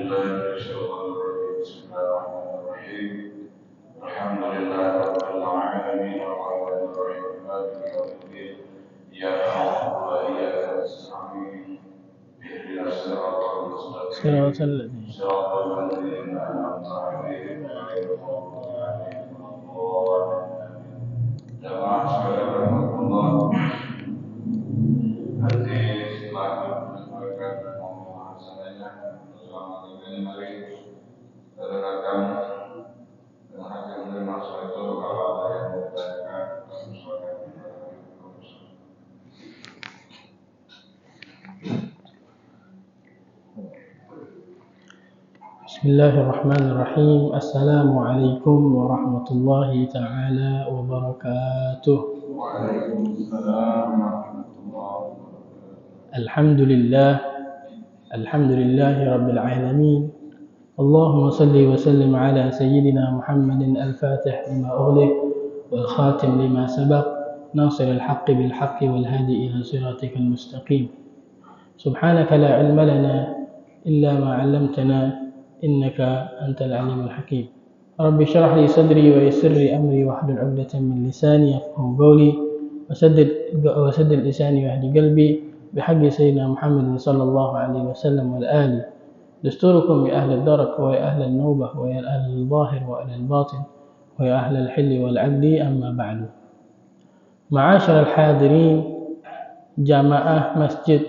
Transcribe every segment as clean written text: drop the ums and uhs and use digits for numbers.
بالله من الشيطان الرجيم بسم الله الرحمن الرحيم الحمد لله رب العالمين الرحمن الرحيم مالك يوم الدين إياك نعبد وإياك نستعين اهدنا الصراط المستقيم صراط الذين أنعمت عليهم غير المغضوب عليهم ولا الضالين جماعة sekalian Allah hadis telah menyampaikan pembahasannya selama 3 hari terkadang dengan hasil menerima itu kalau ada yang mempertanyakan Bismillahirrahmanirrahim. Assalamualaikum warahmatullahi ta'ala wabarakatuh. Waalaikumsalam warahmatullahi wabarakatuh. Alhamdulillahi rabbil alamin. Allahumma salli wa sallim ala sayyidina Muhammadin al-fatih lima ughliq wal khatim lima sabaq nasiril haqqi bil haqqi wal hadi ila siratikal mustaqim. Subhanaka la ilma lana illa ma 'allamtana innaka antal alimul hakim. Rabbi shrah li sadri wa yassir li amri wahlul 'uqdatam min lisani yafqahu qawli wasaddid lisani wahdi qalbi bihaqqi sayyidina Muhammad sallallahu alaihi wasallam wal ali. Dasturukum ya ahli ad-darak wa ya ahli an-nawbah wa ya ahli al-zahir wa ahli al-batin wa ya ahli al-hilli wal 'abdi amma ba'du. Ma'asyiral hadirin jamaah Masjid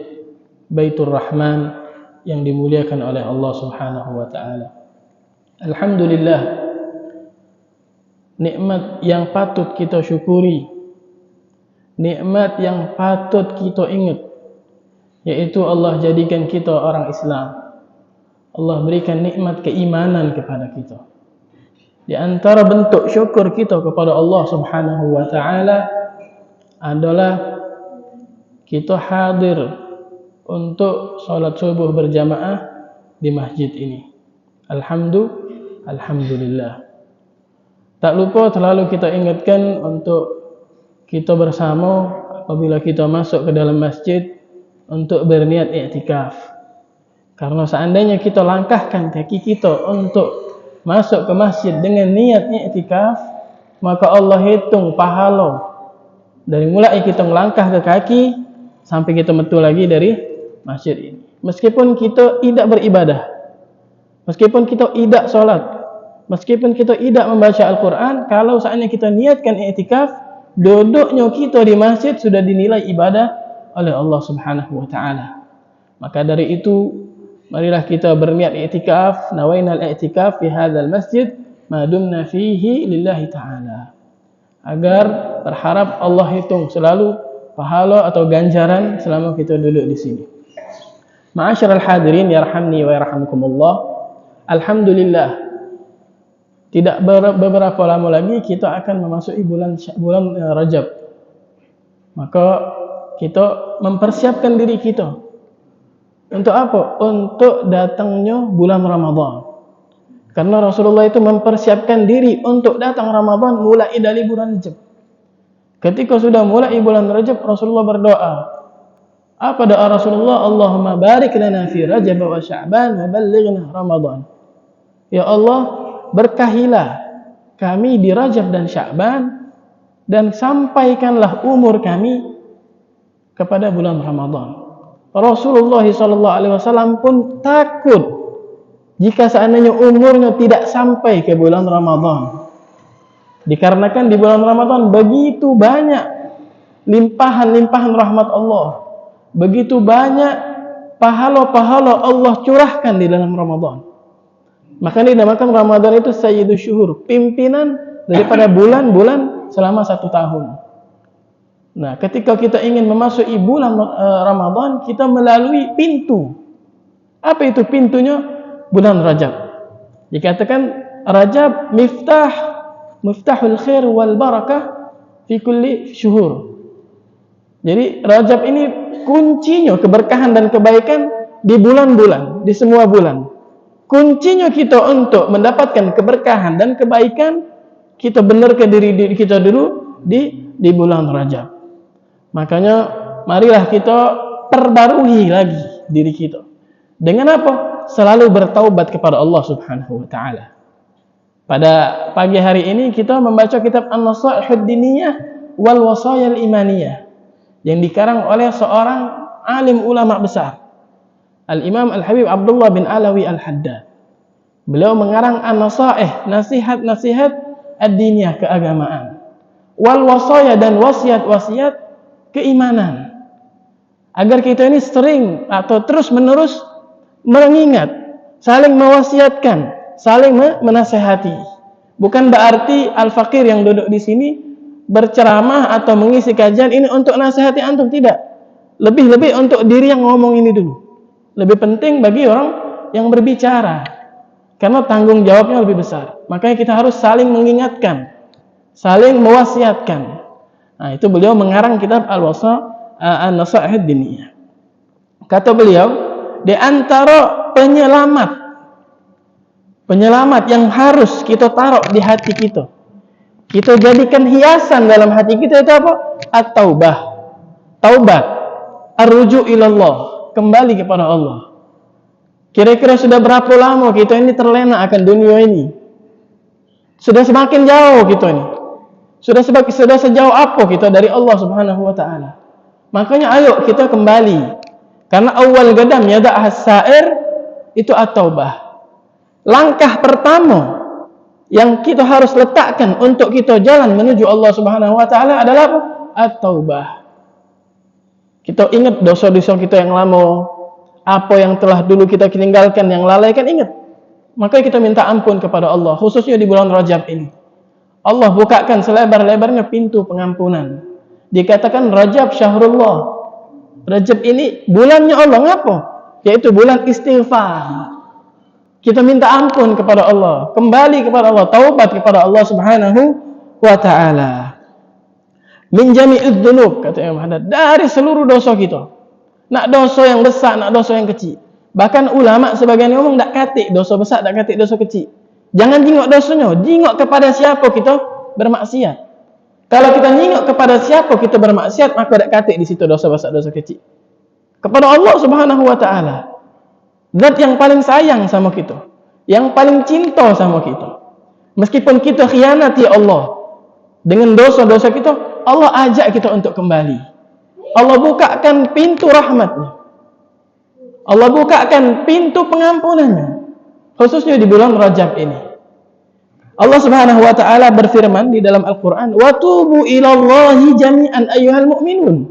Baitur Rahman yang dimuliakan oleh Allah Subhanahu wa taala. Alhamdulillah, nikmat yang patut kita syukuri, nikmat yang patut kita ingat, yaitu Allah jadikan kita orang Islam. Allah berikan nikmat keimanan kepada kita. Di antara bentuk syukur kita kepada Allah Subhanahu wa taala adalah kita hadir untuk salat subuh berjamaah di masjid ini. Alhamdulillah. Tak lupa selalu kita ingatkan untuk kita bersama apabila kita masuk ke dalam masjid untuk berniat i'tikaf. Karena seandainya kita langkahkan kaki kita untuk masuk ke masjid dengan niat i'tikaf, maka Allah hitung pahala dari mulai kita melangkah ke kaki sampai kita metu lagi dari masjid ini. Meskipun kita tidak beribadah, meskipun kita tidak solat, meskipun kita tidak membaca Al-Quran, kalau seandainya kita niatkan i'tikaf, duduknya kita di masjid sudah dinilai ibadah oleh Allah Subhanahu wa taala. Maka dari itu, marilah kita berniat i'tikaf, nawainal i'tikaf fi hadzal masjid ma dumna fihi lillahi taala. Agar berharap Allah hitung selalu pahala atau ganjaran selama kita duduk di sini. Ma'asyiral hadirin yarhamni wa yarhamkumullah. Alhamdulillah, tidak beberapa lama lagi kita akan memasuki bulan Rajab. Maka kita mempersiapkan diri kita untuk apa? Untuk datangnya bulan Ramadan. Karena Rasulullah itu mempersiapkan diri untuk datang Ramadan mulai dari bulan Rajab. Ketika sudah mulai bulan Rajab, Rasulullah berdoa. Apa doa Rasulullah? Allahumma barik lana fi Rajab wa Sya'ban wa ballighna Ramadan. Ya Allah, berkahilah kami di Rajab dan Sya'ban dan sampaikanlah umur kami kepada bulan Ramadan. Rasulullah SAW pun takut jika seandainya umurnya tidak sampai ke bulan Ramadan. Dikarenakan di bulan Ramadan begitu banyak limpahan-limpahan rahmat Allah. Begitu banyak pahala-pahala Allah curahkan di dalam Ramadan. Maka dinamakan Ramadan itu Sayyidus Syuhur, pimpinan daripada bulan-bulan selama 1 tahun. Nah, ketika kita ingin memasuki bulan Ramadan, kita melalui pintu. Apa itu pintunya? Bulan Rajab. Dikatakan Rajab miftahul khair wal barakah fi kulli syuhur. Jadi Rajab ini kuncinya keberkahan dan kebaikan di bulan-bulan, di semua bulan. Kuncinya kita untuk mendapatkan keberkahan dan kebaikan, kita benarkan diri kita dulu di bulan Rajab. Makanya marilah kita perbarui lagi diri kita. Dengan apa? Selalu bertaubat kepada Allah Subhanahu wa taala. Pada pagi hari ini kita membaca kitab An-Nasaihud Diniyah wal Wasayal Imaniyah yang dikarang oleh seorang alim ulama besar, Al-Imam Al-Habib Abdullah bin Alawi Al-Haddad. Beliau mengarang An-Nasaih, nasihat-nasihat ad-diniyah, keagamaan, wal wasaya, dan wasiat-wasiat keimanan, agar kita ini sering atau terus-menerus mengingat, saling mewasiatkan, saling menasehati. Bukan berarti al-fakir yang duduk di sini berceramah atau mengisi kajian ini untuk nasihati antum, tidak. Lebih-lebih untuk diri yang ngomong ini dulu. Lebih penting bagi orang yang berbicara, karena tanggung jawabnya lebih besar. Makanya kita harus saling mengingatkan, saling mewasiatkan. Nah, itu beliau mengarang kitab An-Nasaihud Diniyah. Kata beliau, di antara penyelamat yang harus kita taruh di hati kita jadikan hiasan dalam hati kita, itu apa? At-taubah, taubat, ar-ruju' ilallah, kembali kepada Allah. Kira-kira sudah berapa lama kita ini terlena akan dunia ini? Sudah semakin jauh kita ini. Sudah sejauh apa kita dari Allah Subhanahu wa taala? Makanya ayo kita kembali. Karena awal gadam yada'as sa'ir itu at-taubah. Langkah pertama yang kita harus letakkan untuk kita jalan menuju Allah Subhanahu wa taala adalah apa? At-taubah. Kita ingat dosa-dosa kita yang lama, apa yang telah dulu kita tinggalkan, yang lalaikan, ingat. Maka kita minta ampun kepada Allah, khususnya di bulan Rajab ini. Allah bukakan selebar-lebarnya pintu pengampunan. Dikatakan Rajab syahrullah. Rajab ini bulannya Allah, ngapa? Yaitu bulan istighfar. Kita minta ampun kepada Allah, kembali kepada Allah, taubat kepada Allah Subhanahu wa taala. Min jami'idz dzunub, kata Imam Haddad, dari seluruh dosa kita. Nak dosa yang besar, nak dosa yang kecil. Bahkan ulama sebagian ngomong tak katik dosa besar, tak katik dosa kecil. Jangan jingok dosanya, jingok kepada siapa kita bermaksiat. Kalau kita jingok kepada siapa kita bermaksiat, maka tak katik di situ dosa besar, dosa kecil. Kepada Allah Subhanahu wa taala. Zat yang paling sayang sama kita, yang paling cinta sama kita. Meskipun kita khianati Allah dengan dosa-dosa kita, Allah ajak kita untuk kembali. Allah bukakan pintu rahmatnya, Allah bukakan pintu pengampunannya, khususnya di bulan Rajab ini. Allah Subhanahu wa taala berfirman di dalam Al-Qur'an, "Wa tubu ilallahi jami'an ayyuhal mu'minun."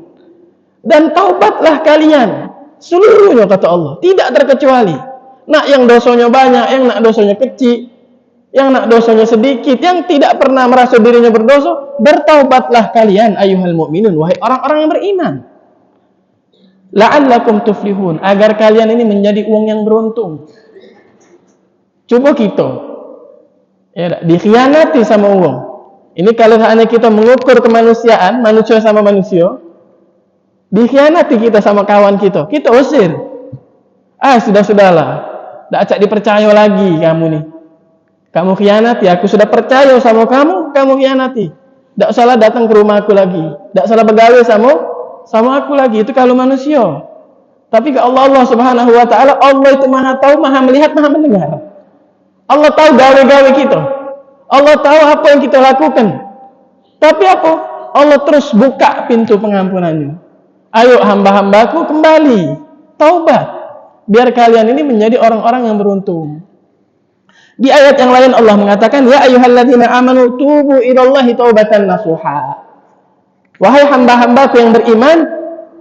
Dan taubatlah kalian seluruhnya, kata Allah, tidak terkecuali. Nak yang dosanya banyak, yang nak dosanya kecil, yang nak dosanya sedikit, yang tidak pernah merasa dirinya berdosa, bertaubatlah kalian ayyuhal mu'minun, wahai orang-orang yang beriman. La'allakum tuflihun, agar kalian ini menjadi uang yang beruntung. Coba kita dikhianati sama uang. Ini kalau hanya kita mengukur kemanusiaan, manusia sama manusia, dikhianati kita sama kawan kita usir. Sudahlah, tak acak dipercaya lagi kamu nih. Kamu khianati, aku sudah percaya sama kamu khianati. Tak usahlah datang ke rumah aku lagi, tak usahlah bergawe sama aku lagi. Itu kalau manusia. Tapi ke Allah Subhanahu wa taala, Allah itu Maha tahu, Maha melihat, Maha mendengar. Allah tahu gawe-gawe kita. Allah tahu apa yang kita lakukan. Tapi apa? Allah terus buka pintu pengampunannya. Ayo hamba-hambaku kembali, taubat, biar kalian ini menjadi orang-orang yang beruntung. Di ayat yang lain Allah mengatakan, ya ayyuhalladzina amanu tubu ilallahi taubatan nasuha. Wahai hamba-hambaku yang beriman,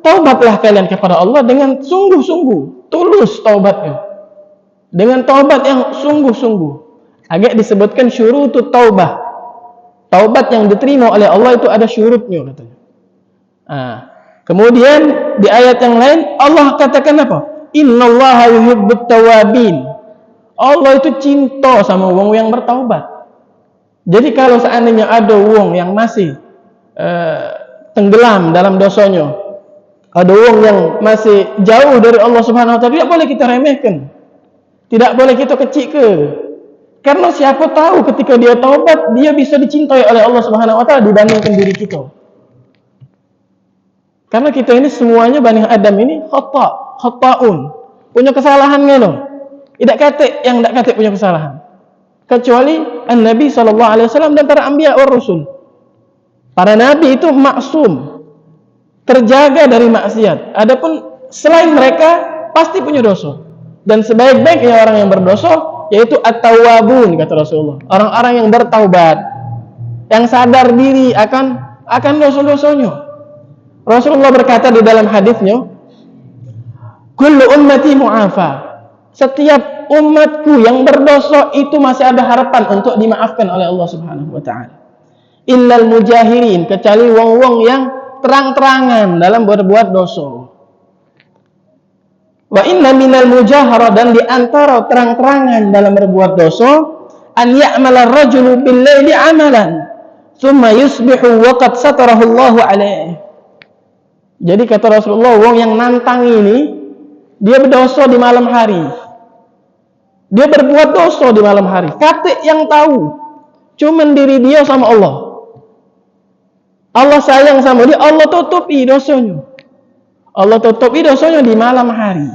taubatlah kalian kepada Allah dengan sungguh-sungguh, tulus taubatnya. Dengan taubat yang sungguh-sungguh. Agak disebutkan syurutut taubah. Taubat yang diterima oleh Allah itu ada syurutnya, katanya. Kemudian di ayat yang lain Allah katakan apa? Innallaha yuhibbut tawabin. Allah itu cinta sama wong yang bertaubat. Jadi kalau seandainya ada wong yang masih tenggelam dalam dosanya, ada wong yang masih jauh dari Allah Subhanahu wa taala, tidak boleh kita remehkan. Tidak boleh kita kecilkan. Karena siapa tahu ketika dia taubat, dia bisa dicintai oleh Allah Subhanahu wa taala dibandingkan diri kita. Karena kita ini semuanya Bani Adam ini khata'un, punya kesalahan loh. Tidak kata yang tidak kata punya kesalahan. Kecuali Nabi SAW dan para anbiya wa rasul. Para nabi itu maksum, terjaga dari maksiat. Adapun selain mereka pasti punya dosa. Dan sebaik-baiknya orang yang berdosa yaitu at-tawwabun, kata Rasulullah. Orang-orang yang bertaubat, yang sadar diri akan dosa-dosanya. Rasulullah berkata di dalam hadisnya, kullu ummati mu'afa. Setiap umatku yang berdosa itu masih ada harapan untuk dimaafkan oleh Allah Subhanahu wa taala. Illal mujahirin, kecuali wong-wong yang terang-terangan dalam berbuat dosa. Wa inna minal mujahara, dan di antara terang-terangan dalam berbuat dosa, an ya'mala ar-rajulu bil-laili 'amalan thumma yusbihu wa qad satarahu Allahu 'alaihi. Jadi kata Rasulullah, wong yang nantang ini dia berdosa di malam hari. Dia berbuat dosa di malam hari. Kata yang tahu cuman diri dia sama Allah. Allah sayang sama dia, Allah tutupi dosanya. Allah tutupi dosanya di malam hari.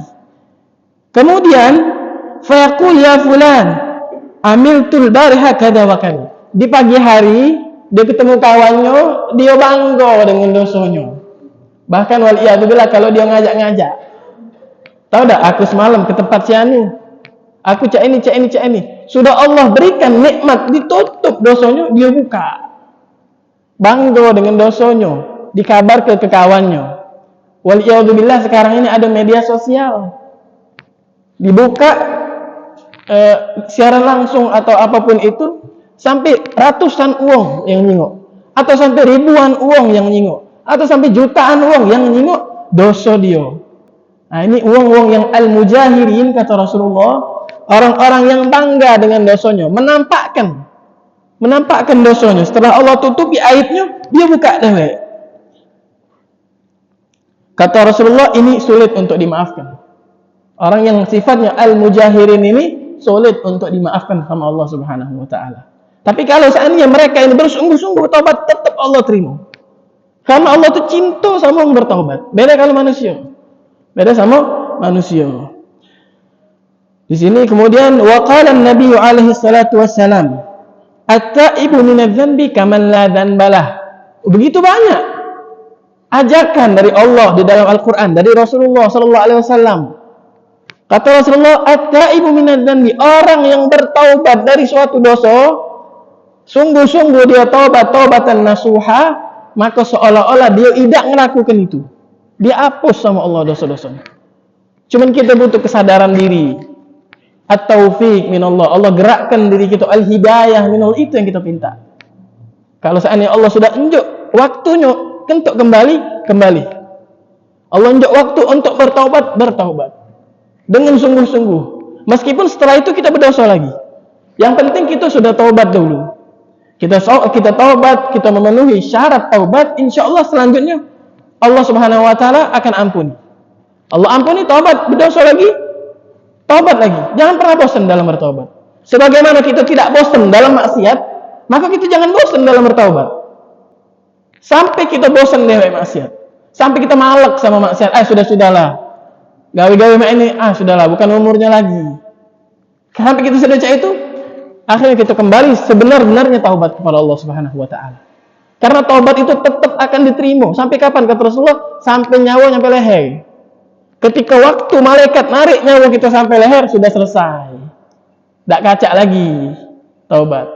Kemudian fayaqul ya fulan amiltul bariha kada wa kada. Di pagi hari dia ketemu kawannya, dia bangga dengan dosanya. Bahkan waliyadzubillah kalau dia ngajak-ngajak. Tahu tak, aku semalam ke tempat si anu. Aku cak ini. Sudah Allah berikan nikmat, ditutup dosanya, dia buka. Bangga dengan dosanya, dikabar ke kawannya. Waliyadzubillah sekarang ini ada media sosial. Dibuka siaran langsung atau apapun itu, sampai ratusan uang yang nyingok, atau sampai ribuan uang yang nyingok, atau sampai jutaan uang yang nyingok dosa dia. Nah, ini uang-uang yang al-mujahirin, kata Rasulullah, orang-orang yang bangga dengan dosanya, menampakkan dosanya. Setelah Allah tutupi aibnya, dia buka dewek. Kata Rasulullah, ini sulit untuk dimaafkan. Orang yang sifatnya al-mujahirin ini sulit untuk dimaafkan sama Allah Subhanahu wa taala. Tapi kalau seandainya mereka ini bersungguh-sungguh taubat, tetap Allah terima. Karena Allah itu cinta sama orang bertaubat. Beda kalau manusia. Beda sama manusia. Di sini kemudian waqala an-nabi alaihi salatu wassalam, at-taibu minadz-dzambi kaman la dzanbalah. Begitu banyak ajakan dari Allah di dalam Al-Qur'an, dari Rasulullah sallallahu alaihi wasallam. Kata Rasulullah, at-taibu minadz-dzambi, orang yang bertaubat dari suatu dosa, sungguh-sungguh dia taubatan nasuha, maka seolah-olah dia tidak melakukan itu. Dia hapus sama Allah dosa-dosanya. Cuman kita butuh kesadaran diri. At-taufiq minallah. Allah gerakkan diri kita. Al-hidayah minallah. Itu yang kita minta. Kalau seandainya Allah sudah unjuk waktunya untuk kembali. Allah unjuk waktu untuk bertaubat. Dengan sungguh-sungguh. Meskipun setelah itu kita berdosa lagi. Yang penting kita sudah taubat dulu. Kita taubat, kita memenuhi syarat taubat, insya Allah selanjutnya Allah Subhanahu wa taala akan ampuni. Allah ampuni, taubat, berdosa lagi, taubat lagi. Jangan pernah bosan dalam bertaubat. Sebagaimana kita tidak bosan dalam maksiat, maka kita jangan bosan dalam bertaubat. Sampai kita bosan dengan maksiat, sampai kita malak sama maksiat, sudahlah. Gawe-gawe ini, sudahlah, bukan umurnya lagi. Sampai kita sudah cak itu, akhirnya kita kembali sebenar-benarnya taubat kepada Allah Subhanahu wa taala. Karena taubat itu tetap akan diterima. Sampai kapan, kata Rasulullah? Sampai nyawa sampai leher. Ketika waktu malaikat narik nyawa kita sampai leher, sudah selesai. Tak kacak lagi taubat.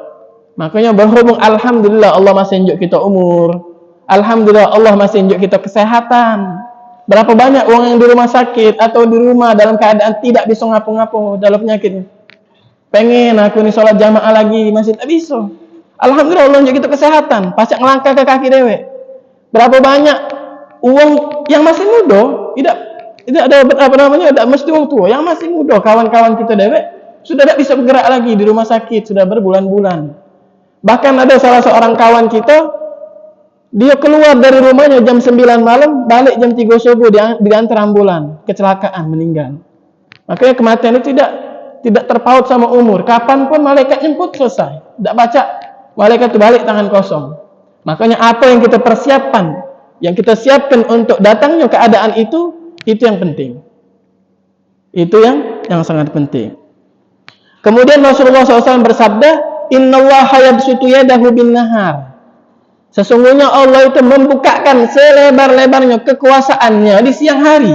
Makanya berhubung alhamdulillah Allah masih unjuk kita umur. Alhamdulillah Allah masih unjuk kita kesehatan. Berapa banyak orang yang di rumah sakit atau di rumah dalam keadaan tidak bisa ngapo-ngapo dalam penyakitnya. Pengen aku nih sholat jamaah lagi, masih tak bisa. Alhamdulillah Allah unjuk kita kesehatan, pacak ngelangkah ke kaki dewek. Berapa banyak uang yang masih muda, tidak ada tidak mesti uang tua, yang masih muda, kawan-kawan kita dewek sudah tidak bisa bergerak lagi di rumah sakit, sudah berbulan-bulan. Bahkan ada salah seorang kawan kita, dia keluar dari rumahnya jam 9 malam, balik jam 3 subuh, diantar ambulan, kecelakaan, meninggal. Makanya kematian itu tidak terpaut sama umur. Kapanpun malaikat jemput, selesai. Tidak baca, malaikat itu balik tangan kosong. Makanya apa yang kita persiapkan, yang kita siapkan untuk datangnya keadaan itu yang penting. Itu yang sangat penting. Kemudian Rasulullah SAW bersabda, Innallaha yabsutu yadahu bin nahar. Sesungguhnya Allah itu membukakan selebar-lebarnya kekuasaannya di siang hari.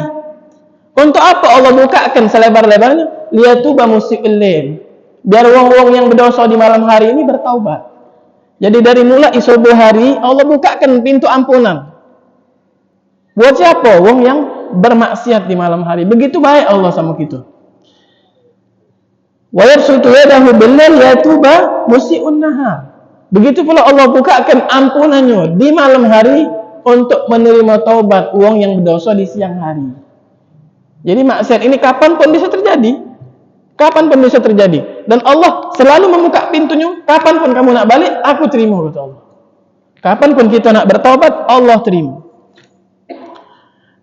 Untuk apa Allah bukakan selebar-lebarnya? Liyatuba musii'il lail. Biar wong-wong yang berdosa di malam hari ini bertaubat. Jadi dari mulai subuh hari Allah bukakan pintu ampunan. Buat siapa? Wong yang bermaksiat di malam hari. Begitu baik Allah sama kita. Wa yabsutu yadahu bil-lail liyatuba musii'un nahar. Begitu pula Allah bukakan ampunannya di malam hari untuk menerima taubat wong yang berdosa di siang hari. Jadi maksiat ini kapanpun bisa terjadi. Kapanpun bisa terjadi. Dan Allah selalu membuka pintunya. Kapanpun kamu nak balik, aku terima, kata Allah. Kapanpun kita nak bertaubat, Allah terima.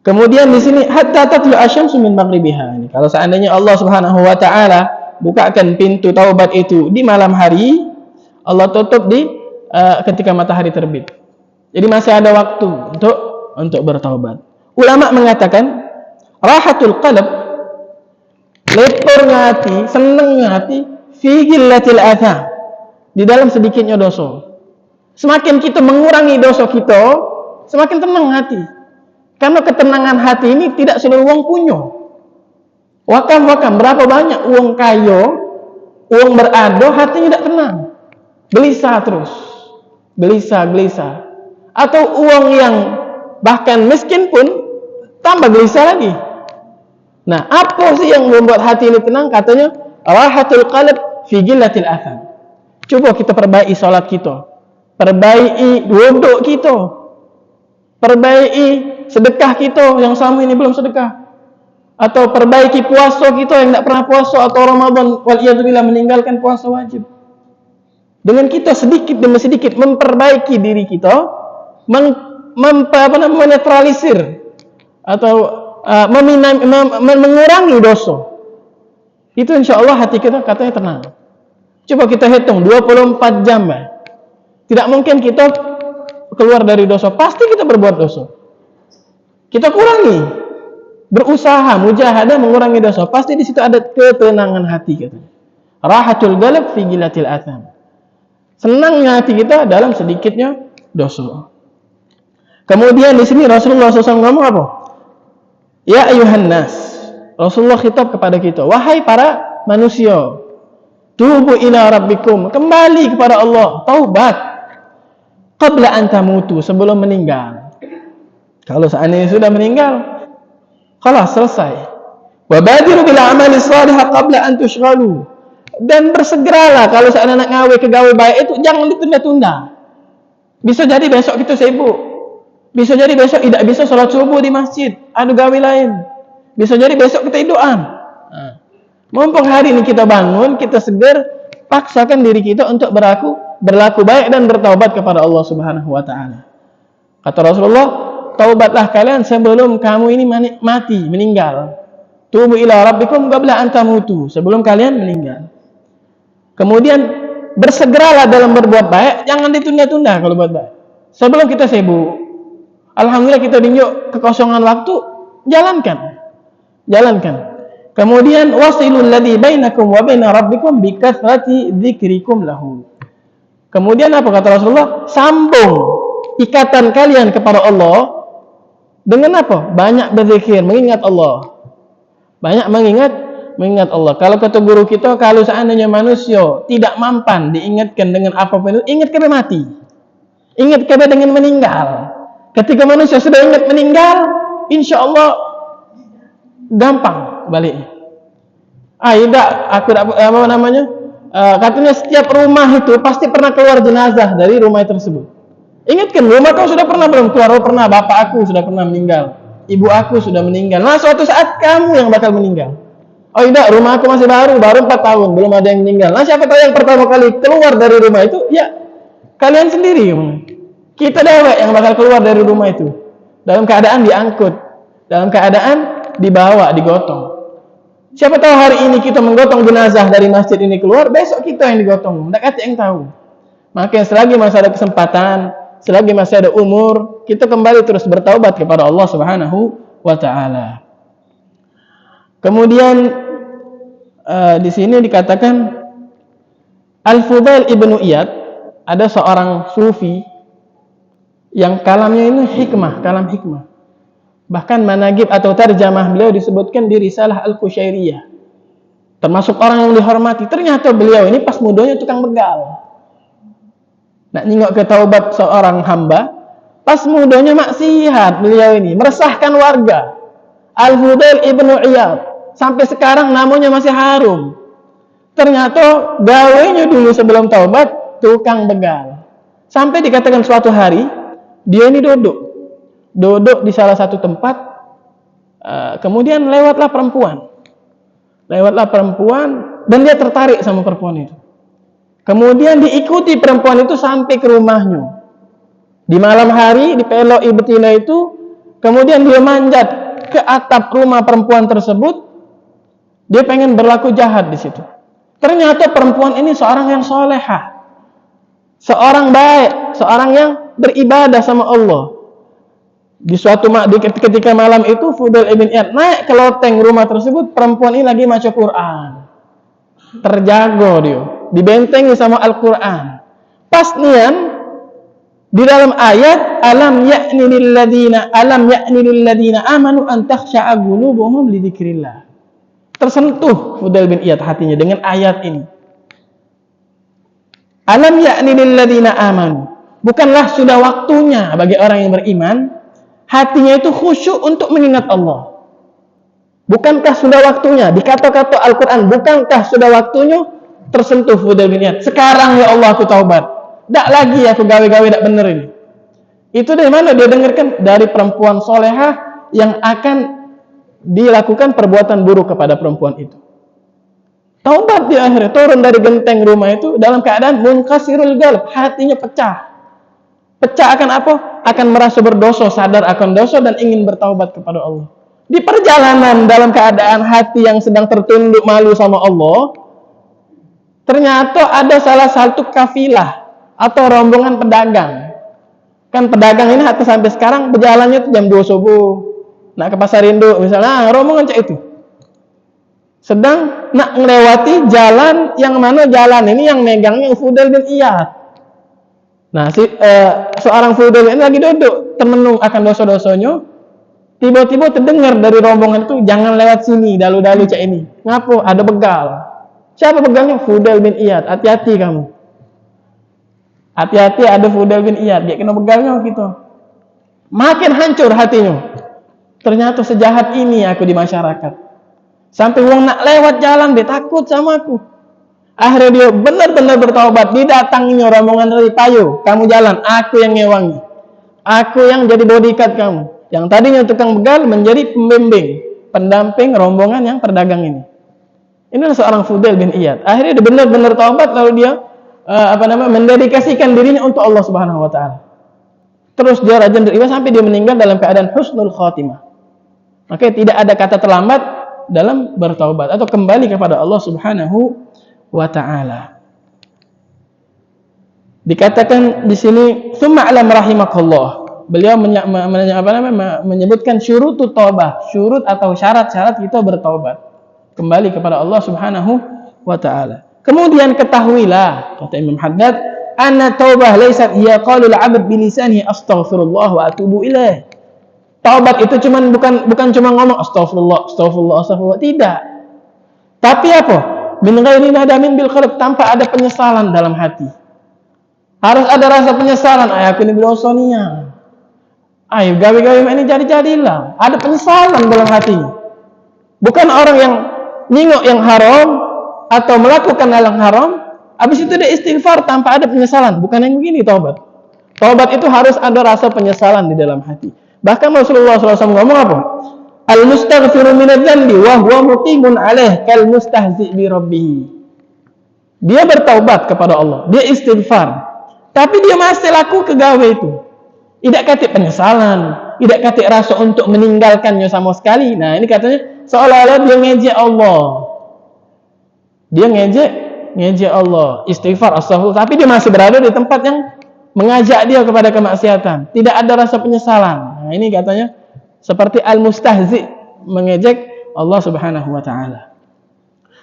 Kemudian di sini hatta tatlu asyamsu min maghribiha. Kalau seandainya Allah Subhanahu wa taala bukakan pintu taubat itu di malam hari, Allah tutup di ketika matahari terbit. Jadi masih ada waktu untuk bertaubat. Ulama mengatakan rahatul qalb, lepornya hati, senangnya hati, fi gillatil atham, di dalam sedikitnya dosa. Semakin kita mengurangi dosa kita, semakin tenang hati. Karena ketenangan hati ini tidak seluruh uang punya. Wakam berapa banyak uang kaya, uang berado, hatinya tidak tenang. Gelisah terus. Gelisah. Atau uang yang bahkan miskin pun tambah gelisah lagi. Nah, apa sih yang membuat hati ini tenang? Katanya rahatul qalb fi gillatil atham. Coba kita perbaiki salat kita. Perbaiki wuduk kita. Perbaiki sedekah kita yang selama ini belum sedekah. Atau perbaiki puasa kita yang tidak pernah puasa, atau Ramadan waliyadzubillah meninggalkan puasa wajib. Dengan kita sedikit demi sedikit memperbaiki diri kita, menetralisir atau mengurangi dosa, itu insya Allah hati kita katanya tenang. Coba kita hitung 24 jam ya. Tidak mungkin kita keluar dari dosa, pasti kita berbuat dosa. Kita kurangi, berusaha mujahadah mengurangi dosa, pasti di situ ada ketenangan hati katanya. Rahatul qalb fi gillatil atham. Senangnya hati kita dalam sedikitnya dosa. Kemudian di sini Rasulullah SAW ngomong apa? Ya ayuhan nas. Rasulullah khitab kepada kita, wahai para manusia, tubu ila rabbikum, kembali kepada Allah, taubat. Qabla an tamutu, sebelum meninggal. Kalau seandainya sudah meninggal, khalas selesai. Wa badiru bil amali shalihah qabla an tushghalu. Dan bersegeralah kalau seandainya nak ngawe ke gawe baik itu jangan ditunda-tunda. Bisa jadi besok kita sibuk. Bisa jadi besok tidak bisa sholat subuh di masjid, ada gawe lain. Bisa jadi besok kita iduan. Mumpung hari ini kita bangun, kita segar, paksakan diri kita untuk berlaku baik dan bertaubat kepada Allah Subhanahu wa taala. Kata Rasulullah, taubatlah kalian sebelum kamu ini mati, meninggal. Tubu ila rabbikum qabla an tamutu, sebelum kalian meninggal. Kemudian bersegeralah dalam berbuat baik, jangan ditunda-tunda kalau buat baik. Sebelum kita sibuk, alhamdulillah kita dinjuk kekosongan waktu, jalankan. Kemudian wasilul ladzi bainakum wa baina rabbikum bi kathrati dzikrikum lahu. Kemudian apa kata Rasulullah? Sambung ikatan kalian kepada Allah dengan apa? Banyak berzikir, mengingat Allah. Banyak mengingat Allah. Kalau kata guru kita, kalau seandainya manusia tidak mampan diingatkan dengan apapun itu, ingat kebe mati. Ingat kebe dengan meninggal. Ketika manusia sudah ingat meninggal, insya Allah gampang balik. Katanya setiap rumah itu pasti pernah keluar jenazah dari rumah tersebut. Ingatkan, rumah kau sudah pernah belum keluar? Oh pernah, bapak aku sudah pernah meninggal, ibu aku sudah meninggal. Nah suatu saat kamu yang bakal meninggal. Oh tidak, rumah aku masih baru 4 tahun, belum ada yang meninggal. Nah siapa tahu yang pertama kali keluar dari rumah itu, ya kalian sendiri. Kita dewek yang bakal keluar dari rumah itu, dalam keadaan diangkut, dalam keadaan dibawa, digotong. Siapa tahu hari ini kita menggotong jenazah dari masjid ini keluar, besok kita yang digotong. Tidak ada yang tahu. Maka selagi masih ada kesempatan, selagi masih ada umur, kita kembali terus bertaubat kepada Allah Subhanahu wa taala. Kemudian Di sini dikatakan Al-Fudail ibnu Iyad, ada seorang sufi yang kalamnya ini hikmah, kalam hikmah. Bahkan managib atau terjemah beliau disebutkan di Risalah Al-Qusyairiyah. Termasuk orang yang dihormati. Ternyata beliau ini pas mudanya tukang begal. Nak nengok ke taubat seorang hamba, pas mudanya maksiat beliau ini, meresahkan warga. Al-Fudail ibnu Iyad, sampai sekarang namanya masih harum. Ternyata gawainya dulu sebelum taubat tukang begal. Sampai dikatakan suatu hari dia ini duduk di salah satu tempat, kemudian lewatlah perempuan dan dia tertarik sama perempuan itu. Kemudian diikuti perempuan itu sampai ke rumahnya. Di malam hari dipeloi betina itu, kemudian dia manjat ke atap rumah perempuan tersebut. Dia pengen berlaku jahat di situ. Ternyata perempuan ini seorang yang solehah, seorang baik, seorang yang beribadah sama Allah. Ketika malam itu Fudail ibn Iyad naik ke loteng rumah tersebut, perempuan ini lagi baca Quran. Terjaga dia, dibentengi sama Al-Quran. Pas nian di dalam ayat alam ya'ni lil ladzina amanu an takhsha'a qulubuhum li dzikrillah. Tersentuh Fudail bin Iyad hatinya dengan ayat ini. Alam ya'ni lil ladzina amanu. Bukanlah sudah waktunya bagi orang yang beriman hatinya itu khusyuk untuk mengingat Allah. Bukankah sudah waktunya di kata-kata Al-Quran, bukankah sudah waktunya tersentuh Fudail bin Iyad. Sekarang ya Allah aku taubat. Tak lagi aku gawe-gawe tak bener ini. Itu dari mana dia dengarkan? Dari perempuan solehah yang akan dilakukan perbuatan buruk kepada perempuan itu. Taubat dia akhirnya turun dari genteng rumah itu dalam keadaan munkasirul qalb, hatinya pecah. Pecah akan apa? Akan merasa berdosa, sadar akan dosa dan ingin bertaubat kepada Allah. Di perjalanan dalam keadaan hati yang sedang tertunduk malu sama Allah, ternyata ada salah satu kafilah atau rombongan pedagang. Kan pedagang ini hati sampai sekarang berjalannya itu jam 2 subuh. Nak ke pasar induk misalnya, rombongan cek itu. Sedang nak melewati jalan yang mana jalan ini yang megangnya Fudail bin Iyad. Nah, seorang Fudail ini lagi duduk, termenung akan dosa-dosanya. Tiba-tiba terdengar dari rombongan itu, jangan lewat sini, dalu-dalu cek ini. Ngapo? Ada begal. Siapa begalnya? Fudail bin Iyad. Hati-hati kamu. Hati-hati ada Fudail bin Iyad. Dia kena begalnya gitu. Makin hancur hatinya. Ternyata sejahat ini aku di masyarakat. Sampai orang nak lewat jalan dia takut sama aku. Akhirnya dia benar-benar bertaubat. Didatanginya rombongan dari payo. Kamu jalan, aku yang ngewangi. Aku yang jadi bodyguard kamu. Yang tadinya tukang begal menjadi pembimbing, pendamping rombongan yang pedagang ini. Ini seorang Fudail bin Iyad. Akhirnya dia benar-benar taubat lalu dia mendedikasikan dirinya untuk Allah Subhanahu wa taala. Terus dia rajin beribadah sampai dia meninggal dalam keadaan husnul khatimah. Maka tidak ada kata terlambat dalam bertaubat atau kembali kepada Allah Subhanahu wa taala. Dikatakan di sini summa alam rahimakallah. Beliau menyebutkan syurutut taubah, syurut atau syarat-syarat kita bertaubat. Kembali kepada Allah Subhanahu wa taala. Kemudian ketahuilah, kata Imam Haddad, anna taubah laysat hiya qaulul 'abd bi lisanihi astaghfirullah wa atubu ilaih. Taubat itu bukan cuma ngomong astagfirullah, tidak. Tapi apa? Min ghairi nadamin bil qalb, tanpa ada penyesalan dalam hati. Harus ada rasa penyesalan, aku ini berdosa nia. Ayo gawe-gawe ini jadi-jadilah. Ada penyesalan dalam hatinya. Bukan orang yang nyingok yang haram atau melakukan hal yang haram, habis itu dia istighfar tanpa ada penyesalan. Bukan yang begini taubat. Taubat itu harus ada rasa penyesalan di dalam hati. Bahkan Rasulullah SAW ngomong apa? Al-mustaghfiru minadz-dzambi wa huwa muqimun 'alaih kal mustahzi' bi rabbih. Dia bertaubat kepada Allah, dia istighfar. Tapi dia masih laku kegawe itu. Tidak katik penyesalan, tidak katik rasa untuk meninggalkannya sama sekali. Nah, ini katanya seolah-olah dia ngejek Allah. Dia ngejek Allah, istighfar, astagfirullah, tapi dia masih berada di tempat yang mengajak dia kepada kemaksiatan. Tidak ada rasa penyesalan. Nah, ini katanya seperti al-mustahzi, mengejek Allah Subhanahu wa taala.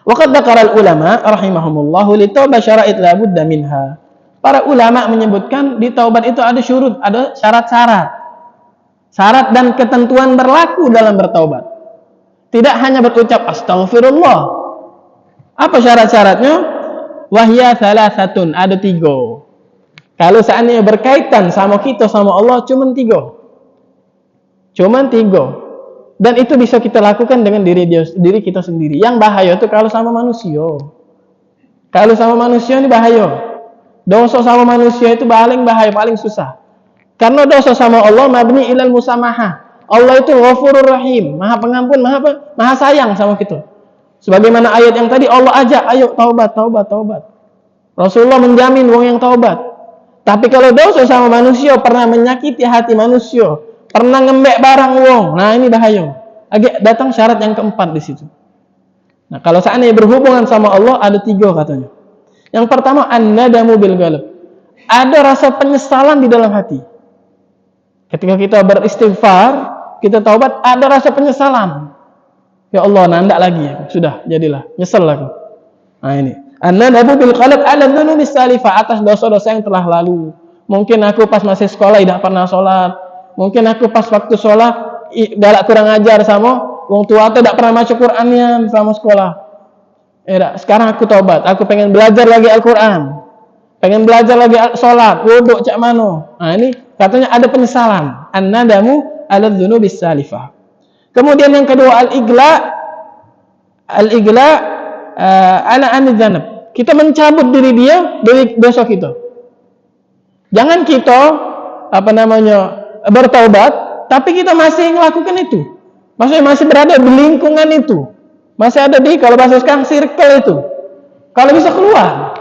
Waqad dzakara ulama rahimahumullah li taubah syara'it la budda minha. Para ulama menyebutkan di taubat itu ada syurut, ada syarat-syarat. Syarat dan ketentuan berlaku dalam bertaubat. Tidak hanya berucap astaghfirullah. Apa syarat-syaratnya? Wahya salasatun, ada 3. Kalau seandainya berkaitan sama kita sama Allah cuma 3. Dan itu bisa kita lakukan dengan diri kita sendiri. Yang bahaya itu kalau sama manusia. Kalau sama manusia ini bahaya. Dosa sama manusia itu paling bahaya, paling susah. Karena dosa sama Allah mabni ilal musamahah. Allah itu Ghafurur Rahim, Maha Pengampun, Maha Sayang sama kita. Sebagaimana ayat yang tadi Allah ajak, ayo taubat. Rasulullah menjamin wong yang taubat. Tapi kalau dosa sama manusia, pernah menyakiti hati manusia, pernah ngembek barang wong, nah ini bahaya. Agak datang syarat yang keempat di situ. Nah, kalau seandainya berhubungan sama Allah ada 3 katanya. Yang pertama an-nadamu bil qalb. Ada rasa penyesalan di dalam hati. Ketika kita beristighfar, kita taubat, ada rasa penyesalan. Ya Allah, nandak lagi ya. Sudah, jadilah, nyesel aku. Nah ini. An-nadamu bil qalb ala dzunubi salifah, atas dosa-dosa yang telah lalu. Mungkin aku pas masih sekolah tidak pernah sholat. Mungkin aku pas waktu sholat galak kurang ajar sama wong tua atau tidak pernah baca Qur'annya sama sekolah. Sekarang aku taubat, aku pengen belajar lagi Al-Quran, pengen belajar lagi sholat, wuduk cak mano. Nah ini katanya ada penyesalan. An-nadamu ala dzunubis salifah. Kemudian yang kedua al-igla ala an-dzanab. Kita mencabut diri dia dari dosa kita. Jangan kita bertaubat, tapi kita masih melakukan itu. Maksudnya masih berada di lingkungan itu. Masih ada di, kalau bahasa sekarang, circle itu. Kalau bisa keluar,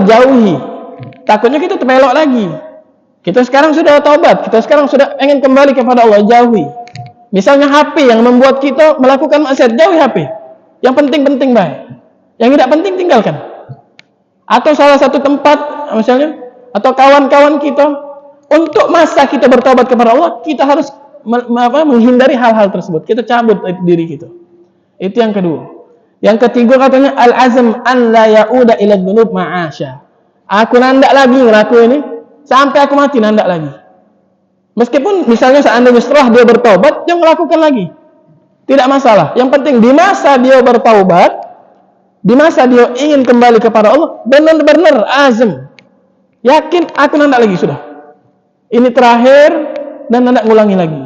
jauhi. Takutnya kita terbelok lagi. Kita sekarang sudah taubat, kita sekarang sudah ingin kembali kepada Allah, jauhi. Misalnya HP yang membuat kita melakukan maksiat, jauhi HP. Yang penting-penting baik. Yang tidak penting tinggalkan. Atau salah satu tempat misalnya, atau kawan-kawan kita, untuk masa kita bertobat kepada Allah, kita harus menghindari hal-hal tersebut. Kita cabut diri kita. Itu yang kedua. Yang ketiga katanya al-azm an la ya'uda ila dzunub ma'asya. Aku nandak lagi ngelakuin ini sampai aku mati, nandak lagi. Meskipun misalnya seandainya setelah dia bertobat, dia melakukan lagi. Tidak masalah. Yang penting di masa dia bertaubat, di masa dia ingin kembali kepada Allah, benar-benar azm. Yakin aku nandak lagi sudah. Ini terakhir dan tidak ngulangi lagi.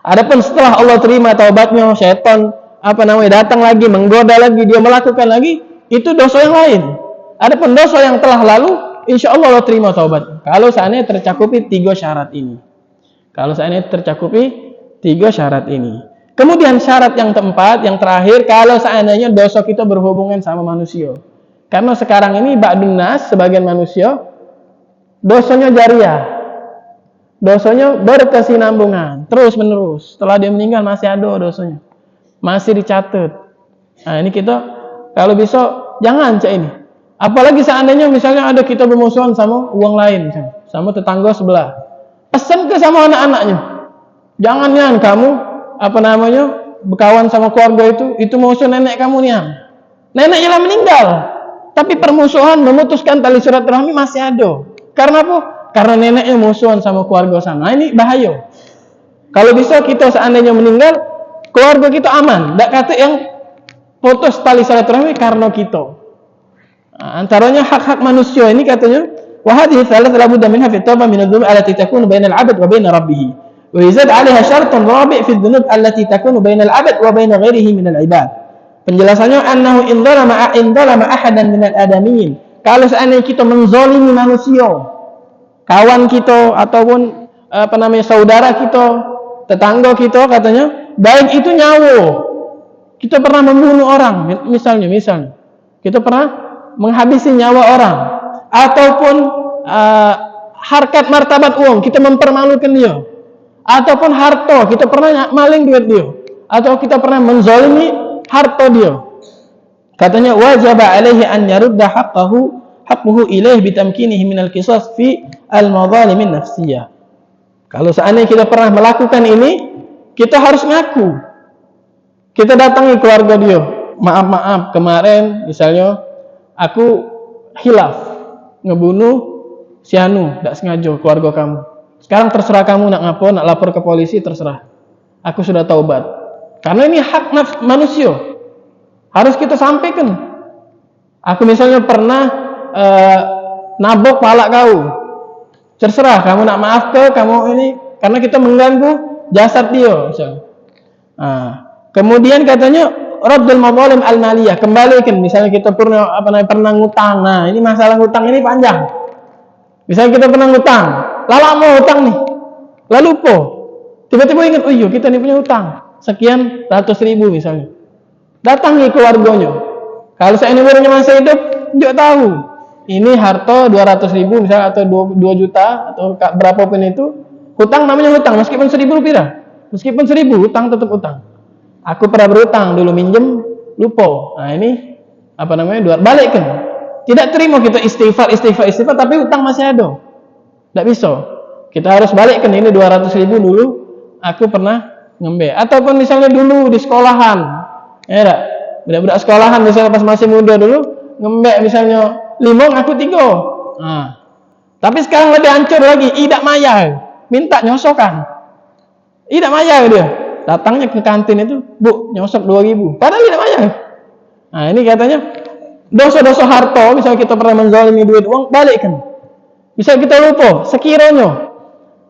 Adapun setelah Allah terima taubatnya, syaitan datang lagi, menggoda lagi, dia melakukan lagi, itu dosa yang lain. Adapun dosa yang telah lalu, insya Allah Allah terima taubat. Kalau seandainya tercakupi 3 syarat ini. Kemudian syarat yang keempat, yang terakhir, kalau seandainya dosa kita berhubungan sama manusia. Karena sekarang ini ba'dun nas, sebagian manusia, dosanya jariyah. Dosanya berkesinambungan, terus menerus. Setelah dia meninggal masih ada dosanya, masih dicatat. Nah ini kita kalau bisa jangan cak ini. Apalagi seandainya misalnya ada kita bermusuhan sama uang lain, misalnya, sama tetangga sebelah. Pesan ke sama anak-anaknya, jangan kamu berkawan sama keluarga itu musuh nenek kamu nih. Neneknya lah meninggal, tapi permusuhan memutuskan tali silaturahmi masih ada. Karena apa? Karena neneknya musuhan sama keluarga sana. Nah, ini bahaya. Kalau bisa kita seandainya meninggal, keluarga kita aman. Tak kata yang putus tali silaturahmi karena kita. Nah, antaranya hak-hak manusia ini katanya, wa hadhihi thalath la budda minha fi at-tawbah min adh-dhunub allati takunu bainal 'abd wa bain rabbih. Wa yazad 'alaiha syartun rabi' fi adh-dhunub allati takunu bainal 'abd wa bain ghairihi min al-'ibad. Penjelasannya annahu in dzalama ahadan min al-adamiyyin. Kalau seandainya kita menzalimi manusia, kawan kita ataupun saudara kita, tetangga kita katanya, baik itu nyawa. Kita pernah membunuh orang, misalnya kita pernah menghabisi nyawa orang, ataupun harkat martabat uang, kita mempermalukan dia, ataupun harta, kita pernah maling duit dia, atau kita pernah menzalimi harta dia. Katanya wajib alaihi an yarudda haqqahu ilaih bitamkinihi minal qisas fi al-madhalimin nafsiyah. Kalau seandainya kita pernah melakukan ini, kita harus ngaku. Kita datangi keluarga dia, maaf kemarin misalnya aku khilaf ngebunuh si anu, tidak sengaja keluarga kamu. Sekarang terserah kamu nak ngapo, nak lapor ke polisi terserah. Aku sudah taubat. Karena ini hak nafs manusia. Harus kita sampaikan. Aku misalnya pernah nabok palak kau. Terserah kamu nak maaf ke kamu ini karena kita mengganggu jasad dia misalnya. Kemudian katanya raddul madzalim al-maliyah, kembalikan misalnya kita pernah ngutang. Nah, ini masalah ngutang ini panjang. Misalnya kita pernah ngutang, lama hutang nih. Lalu tiba-tiba ingat, oh iya kita nih punya hutang sekian ratus ribu misalnya. Datangi keluarganya. Kalau saya ini barunya masih hidup, enggak tahu. Ini harta 200.000 misalnya atau 2 juta atau berapapun itu, hutang namanya hutang meskipun 1.000 rupiah. Meskipun 1.000 hutang tetap hutang. Aku pernah berhutang dulu minjem lupa. Nah, ini balikkan. Tidak terima kita istighfar tapi hutang masih ada. Tidak bisa. Kita harus balikkan ini 200.000 dulu aku pernah ngembe. Ataupun misalnya dulu di sekolahan. Ya enggak? Budak-budak sekolahan misalnya pas masih muda dulu ngembe misalnya 5 aku 3. Nah. Tapi sekarang lebih hancur lagi, idak maya. Minta nyosokan. Idak maya dia. Datangnya ke kantin itu, Bu, nyosok 2.000. Padahal idak maya. Nah, ini katanya dosa-dosa harta, misalnya kita pernah menzalimi duit uang, balikkan. Bisa kita lupa, sekiranya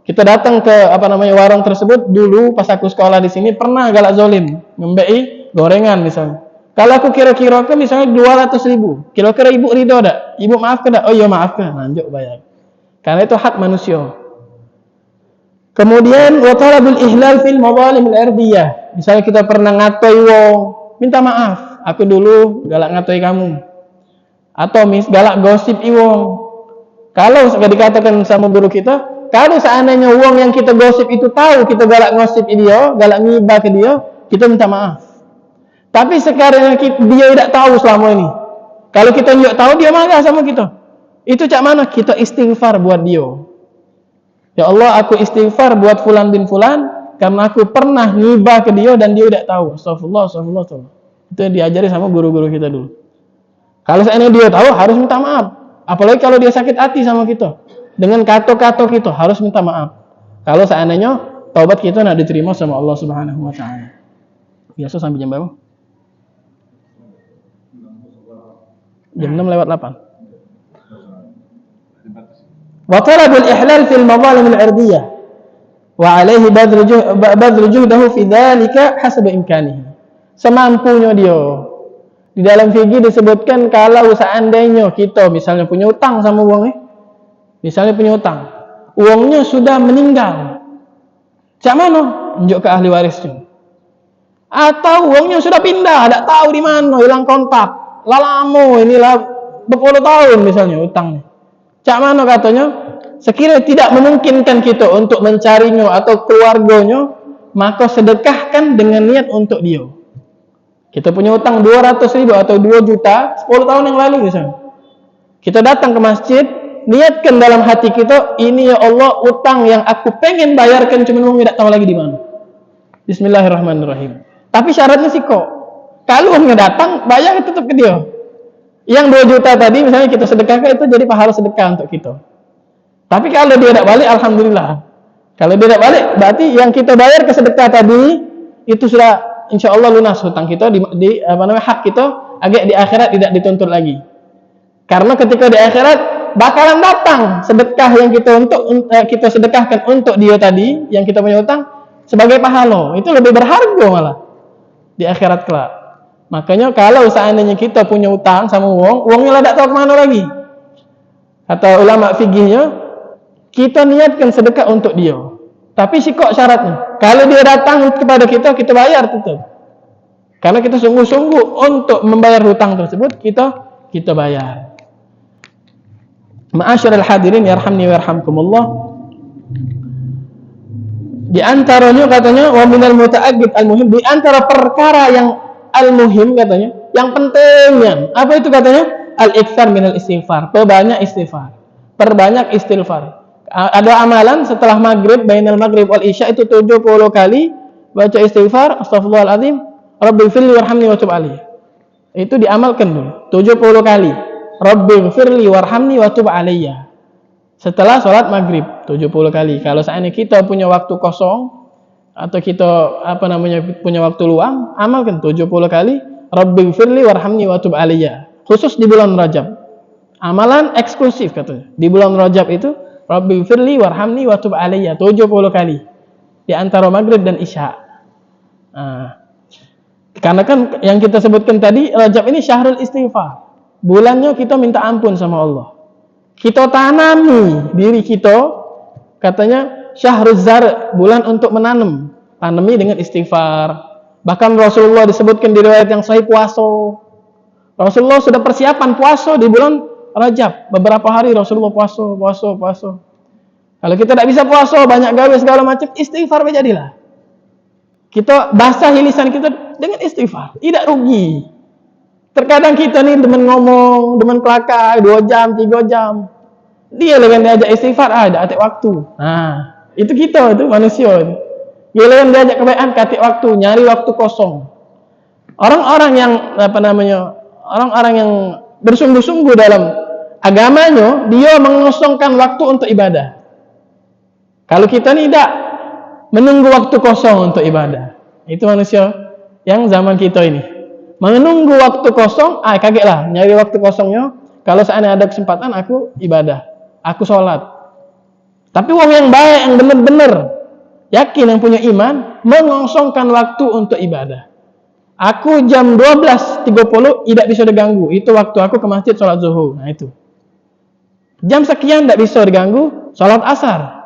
kita datang ke warung tersebut dulu pas aku sekolah di sini pernah galak zalim, ngembei gorengan misalnya. Kalau aku kira-kira ke misalnya 200.000, kira-kira ibu ridho tak? Ibu maaf ke tak? Oh iya maaf ke, lanjut bayar. Karena itu hak manusia. Kemudian wa talabul ihlal fil madzalim al-ardiyah. Misalnya kita pernah ngatoi wong, minta maaf. Aku dulu galak ngatoi kamu. Atau galak gosip wong. Kalau sudah dikatakan sama guru kita, kalau seandainya wong yang kita gosip itu tahu kita galak ngosip dia, galak ngibah ke dia, kita minta maaf. Tapi sekarang dia tidak tahu selama ini. Kalau kita tidak tahu, dia marah sama kita. Itu cak mana? Kita istighfar buat dia. Ya Allah, aku istighfar buat fulan bin fulan karena aku pernah ngibah ke dia dan dia tidak tahu. Astagfirullah. Itu yang diajari sama guru-guru kita dulu. Kalau seandainya dia tahu, harus minta maaf. Apalagi kalau dia sakit hati sama kita. Dengan kata-kata kita, harus minta maaf. Kalau seandainya taubat kita tidak diterima sama Allah Subhanahu wa Ta'ala. Biasa sampai jam berapa? Jam 6:08. Wa talabul ihlal fil madzalim al-ardiyah wa alaihi badlu juhdahu fi dhalika hasab imkanihi. Semampunya dia. Di dalam fikih disebutkan kalau seandainya kita misalnya punya utang sama uang misalnya punya utang, uangnya sudah meninggal. Cak mana? Unjuk ke ahli warisnya. Atau uangnya sudah pindah, tidak tahu di mana, hilang kontak. Lalamu inilah berpuluh tahun misalnya utangnya. Cak mana katanya? Sekiranya tidak memungkinkan kita untuk mencarinya atau keluarganya, maka sedekahkan dengan niat untuk dia. Kita punya utang 200.000 atau 2 juta 10 tahun yang lalu misalnya. Kita datang ke masjid, niatkan dalam hati kita, ini ya Allah utang yang aku pengen bayarkan, cuma tidak tahu lagi di mana. Bismillahirrahmanirrahim. Tapi syaratnya sih kok, kalau uangnya datang, bayar tetap ke dia. Yang 2 juta tadi misalnya kita sedekahkan, itu jadi pahala sedekah untuk kita. Tapi kalau dia tidak balik, alhamdulillah. Kalau dia tidak balik, berarti yang kita bayar ke sedekah tadi itu sudah insya Allah lunas hutang kita di hak kita, agak di akhirat tidak dituntut lagi. Karena ketika di akhirat bakalan datang sedekah yang kita sedekahkan untuk dia tadi, yang kita punya hutang sebagai pahala. Itu lebih berharga malah di akhirat kelak. Makanya kalau seandainya kita punya utang sama uangnya tidak tahu kemana lagi. Kata ulama fikihnya, kita niatkan sedekah untuk dia. Tapi sih kok syaratnya, kalau dia datang kepada kita, kita bayar tetap. Karena kita sungguh-sungguh untuk membayar hutang tersebut, kita bayar. Ma'asyiral hadirin yarhamni wa yarhamkumullah. Di antaranya katanya wa minal muta'aqqid al-muhim, di antara perkara yang al-muhim katanya, yang pentingnya. Apa itu katanya? Al-iktsar minal istighfar. Perbanyak istighfar. Perbanyak istighfar. Ada amalan setelah maghrib, bainal maghrib wal isya itu 70 kali baca istighfar, astagfirullahaladzim, rabbil firli warhamni wa tub alaihi. Itu diamalkan dulu 70 kali. Rabbighfirli warhamni wa tub alayya. Setelah sholat maghrib 70 kali. Kalau seandainya kita punya waktu kosong atau kita punya waktu luang, amalkan 70 kali Rabbighfirli warhamni wa tub alayya. Khusus di bulan Rajab. Amalan eksklusif katanya. Di bulan Rajab itu Rabbighfirli warhamni wa tub alayya 70 kali. Di antara maghrib dan isya. Karena kan yang kita sebutkan tadi, Rajab ini syahrul istighfar. Bulannya kita minta ampun sama Allah. Kita tanami diri kita, katanya syahrul zar, bulan untuk menanam. Tanami dengan istighfar. Bahkan Rasulullah disebutkan di riwayat yang sahih puasa. Rasulullah sudah persiapan puasa di bulan Rajab. Beberapa hari Rasulullah puasa. Kalau kita tidak bisa puasa, banyak gawe segala macam, istighfar jadilah. Kita basah lisan kita dengan istighfar, tidak rugi. Terkadang kita nih demen ngomong, demen kelakar 2 jam, 3 jam. Dia dengan diajak istighfar, ada atik waktu. Nah, itu kita itu manusia itu. Dia dengan diajak kebaikan, katik waktu, nyari waktu kosong. Orang-orang yang orang-orang yang bersungguh-sungguh dalam agamanya, dia mengosongkan waktu untuk ibadah. Kalau kita nih tidak menunggu waktu kosong untuk ibadah. Itu manusia yang zaman kita ini. Menunggu waktu kosong, kagetlah nyari waktu kosongnya. Kalau seandainya ada kesempatan, aku ibadah, aku sholat. Tapi orang yang baik, yang benar-benar yakin, yang punya iman, mengosongkan waktu untuk ibadah. Aku jam 12.30 tidak bisa diganggu. Itu waktu aku ke masjid sholat zuhur. Nah itu. Jam sekian tidak bisa diganggu, sholat asar.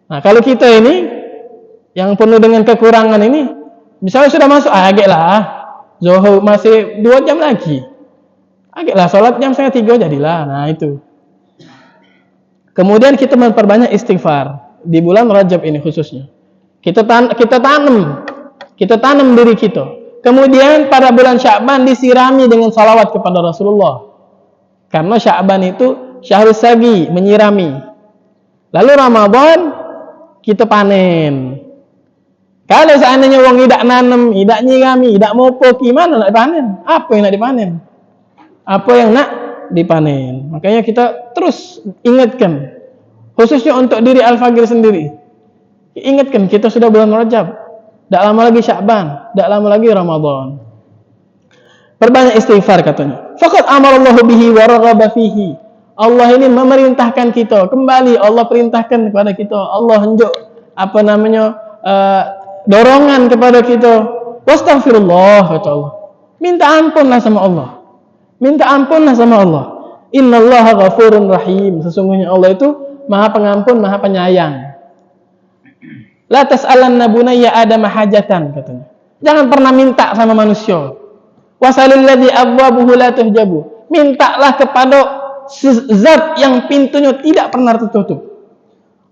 Nah kalau kita ini yang penuh dengan kekurangan ini, misalnya sudah masuk, agaklah zuhur masih 2 jam lagi, agaklah sholat jam 2:30 jadilah. Nah itu. Kemudian kita memperbanyak istighfar di bulan Rajab ini khususnya. Kita tanam diri kita. Kemudian pada bulan Sya'ban disirami dengan salawat kepada Rasulullah. Karena Sya'ban itu syahrul sagi, menyirami. Lalu Ramadan kita panen. Kalau seandainya orang tidak nanam, tidak nyirami, tidak mopo, gimana nak dipanen? Apa yang nak dipanen? Apa yang nak dipanen? Makanya kita terus ingatkan, khususnya untuk diri Al-Fagir sendiri. Ingatkan, kita sudah bulan Rajab, tidak lama lagi Sya'ban, tidak lama lagi Ramadan. Perbanyak istighfar katanya. Faqad amarallahu bihi wa raghaba fihi. Allah ini memerintahkan kita, kembali Allah perintahkan kepada kita. Allah henjuk dorongan kepada kita. Wastaghfirullah kata Allah. Minta ampunlah sama Allah. Minta ampunlah sama Allah. Innallaha ghafurun rahim. Sesungguhnya Allah itu Maha Pengampun, Maha Penyayang. La tas'alanna bunayya Adam hajatan katanya. Jangan pernah minta sama manusia. Wasalil ladzi abwabuhu la tuhjabu. Mintalah kepada zat yang pintunya tidak pernah tertutup.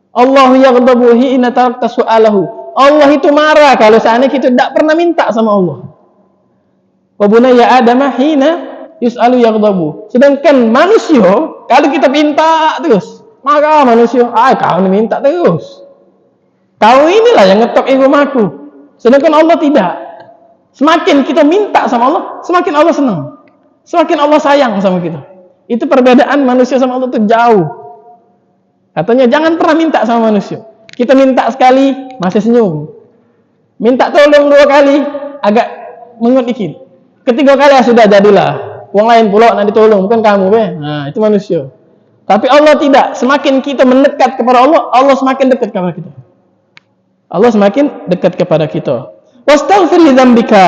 Allahu yaghdabu hina tarakta su'alahu. Allah itu marah kalau seandainya kita tidak pernah minta sama Allah. Wa bunayya Adam hina yus'alu yaghdabu. Sedangkan manusia kalau kita minta terus, maka manusia, kau ni minta terus. Kau inilah yang ngetok ego aku. Sedangkan Allah tidak. Semakin kita minta sama Allah, semakin Allah senang. Semakin Allah sayang sama kita. Itu perbedaan manusia sama Allah itu jauh. Katanya jangan pernah minta sama manusia. Kita minta sekali masih senyum. Minta tolong 2 kali agak mengut dikit. Ketiga kali sudah jadilah. Wong lain pula nak ditolong, bukan kamu be. Nah, itu manusia. Tapi Allah tidak. Semakin kita mendekat kepada Allah, Allah semakin dekat kepada kita. Allah semakin dekat kepada kita. Wastaghfir li dzambika.